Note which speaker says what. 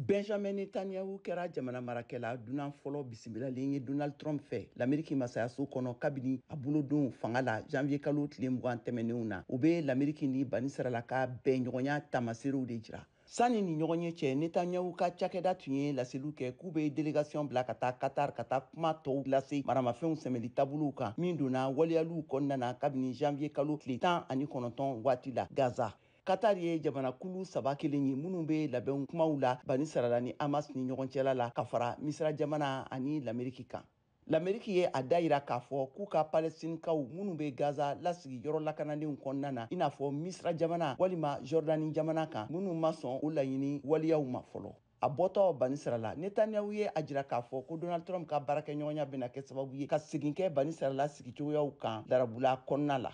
Speaker 1: Benjamin Netanyahu kɛra jamana marakɛla dunan fɔlɔ bisimilalen ye Donald Trump fɛ l'Amérique masayaso kɔnɔ kabini a bolodon fanga la janvier kalo tile 20 tɛmɛnenw na. U bɛ l'Amérique ni Bani Sarala ka bɛnɲɔgɔnya tamaserew de jira. Sani ni ɲɔgɔn ye cɛ, Netanyahu ka cakɛda tun ye laseliw kɛ k'u bɛ délégation bila ka taa Qatar ka taa kuma tɔw lase maramafɛnw sɛmɛli taabolow kan min donna waliyaliw kɔnɔna na kabini janvier kalo tile 19 waati la Gaza. Qatar ye jamanakulu 3 kelen ye minnu bɛ labɛn kumaw la Bani Sarala ni Hamas ni ɲɔgɔn cɛla la ka fara Misira jamana ani l'Amérique kan. L'Amérique ye a da yira k'a fɔ k'u ka Palestinikaw minnu bɛ Gaza lasigi yɔrɔ lakananenw kɔnɔna na i n'a fɔ Misira jamana walima Jordani jamana kan minnu ma sɔn o laɲini waliyaw ma fɔlɔ. A bɔtɔ Bani Sarala, Netanyahu ye a jira k'a fɔ ko Donald Trump ka baarakɛɲɔgɔnya bɛna kɛ sababu ye ka segin kɛ Bani Sarala sigicogoyaw kan Darabula kɔnɔna la.